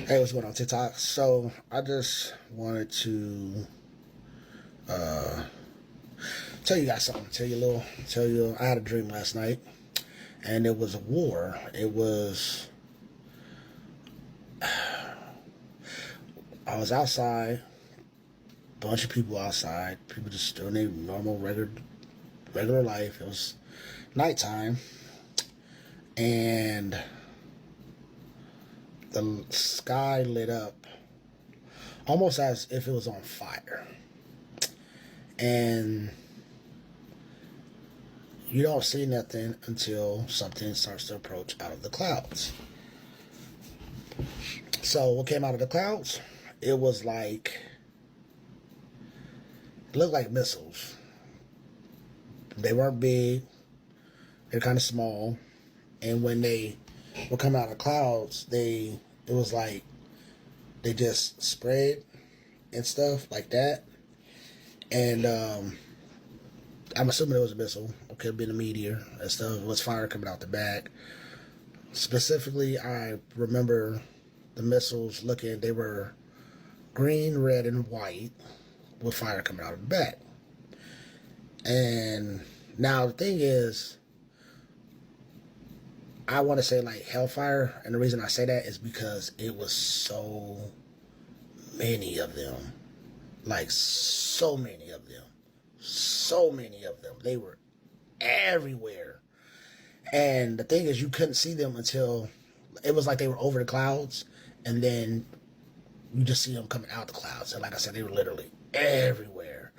Hey, what's going on TikTok? So I just wanted to tell you guys something. Tell you. I had a dream last night, and it was a war. It was. I was outside, bunch of people outside, people just doing their normal, regular life. It was nighttime, and the sky lit up almost as if it was on fire. And you don't see nothing until something starts to approach out of the clouds. So what came out of the clouds? It was like, it looked like missiles. They weren't big. They're kind of small. And when they would come out of the clouds, it was like they just spread and stuff like that. And I'm assuming it was a missile. It could have been a meteor and stuff. It was fire coming out the back. Specifically, I remember the missiles they were green, red, and white with fire coming out of the back. And now the thing is, I want to say like hellfire. And the reason I say that is because it was so many of them. Like so many of them. So many of them. They were everywhere. And the thing is, you couldn't see them until it was like they were over the clouds, and then you just see them coming out the clouds. And like I said, they were literally everywhere.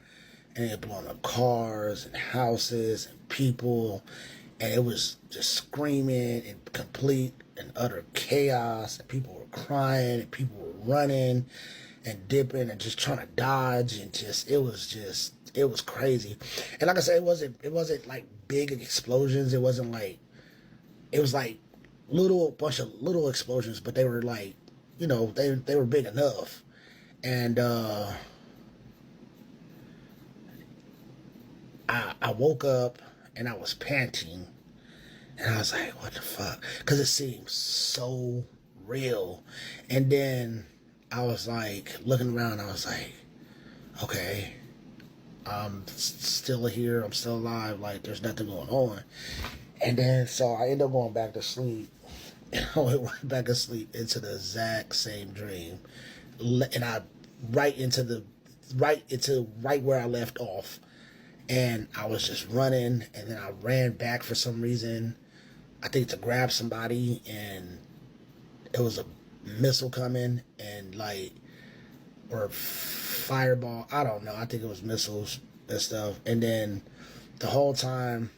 And it blowing up cars and houses and people. And it was just screaming in complete and utter chaos. And people were crying and people were running and dipping and just trying to dodge, and it was crazy. And like I said, it wasn't like big explosions. It was like bunch of little explosions, but they were like, they were big enough. And I woke up and I was panting, and I was like, what the fuck? Because it seemed so real. And then I was like looking around. I was like, okay, I'm still here. I'm still alive. Like, there's nothing going on. And then so I ended up going back to sleep. And I went right back to sleep into the exact same dream. And I right where I left off. And I was just running, and then I ran back for some reason, I think to grab somebody, and it was a missile coming, and or fireball, I don't know, I think it was missiles and stuff. And then the whole time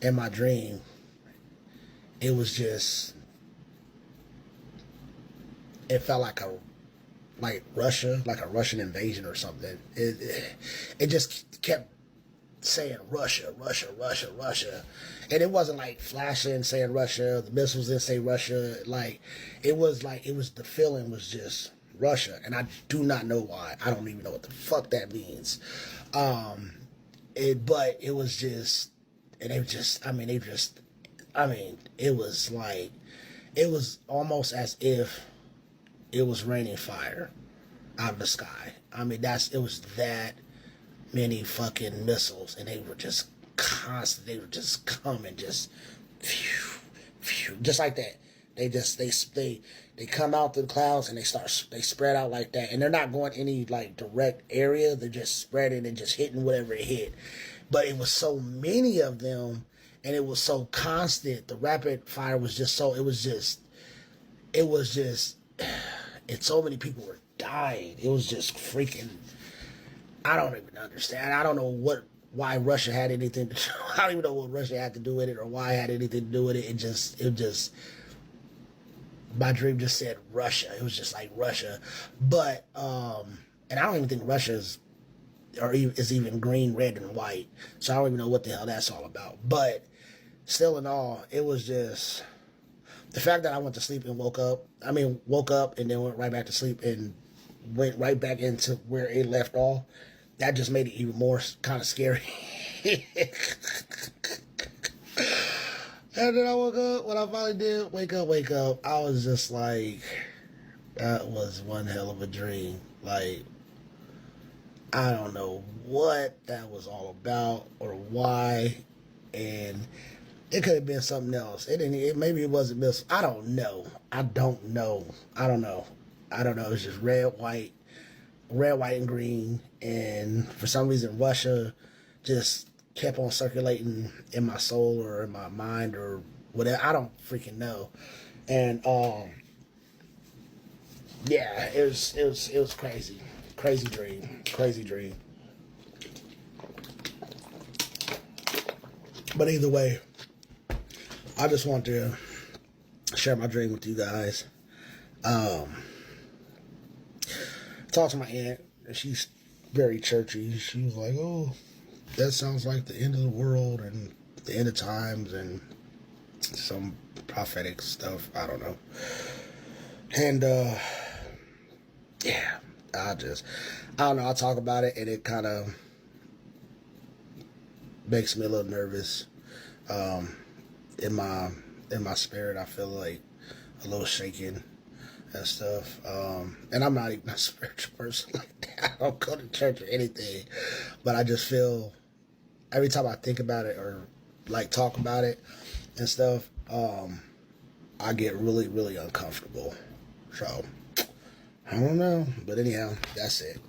in my dream, it was just, it felt like Russia, like a Russian invasion or something. It just kept saying Russia, Russia, Russia, Russia. And it wasn't like flashing saying Russia. The missiles didn't say Russia. The feeling was just Russia. And I do not know why. I don't even know what the fuck that means. But it was just, and it was almost as if it was raining fire out of the sky. I mean, it was that many fucking missiles, and they were just constant. They were just coming, just phew, phew, just like that. They come out the clouds and they spread out like that, and they're not going any like direct area. They're just spreading and just hitting whatever it hit. But it was so many of them, and it was so constant. The rapid fire was just so. It was just. And so many people were dying. It was just freaking. I don't even understand. I don't know why Russia had anything to do. I don't even know what Russia had to do with it, or why it had anything to do with it. It just. My dream just said Russia. It was just like Russia, but and I don't even think Russia is even green, red, and white. So I don't even know what the hell that's all about. But still, in all, it was just. The fact that I went to sleep and woke up and then went right back to sleep and went right back into where it left off, that just made it even more kind of scary. And then I woke up, when I finally did wake up, I was just like, That was one hell of a dream. Like, I don't know what that was all about or why, and it could have been something else. Maybe it wasn't this. I don't know. I don't know. It was just red, white, and green, and for some reason Russia just kept on circulating in my soul or in my mind or whatever. I don't freaking know. And yeah, it was crazy. Crazy dream. But either way, I just want to share my dream with you guys. Talked to my aunt, and she's very churchy. She was like, "Oh, that sounds like the end of the world and the end of times and some prophetic stuff. I don't know." And yeah, I don't know. I talk about it, and it kind of makes me a little nervous. In my spirit, I feel like a little shaken and stuff. And I'm not even a spiritual person like that. I don't go to church or anything, but I just feel every time I think about it or like talk about it and stuff, I get really, really uncomfortable. So I don't know, but anyhow, that's it.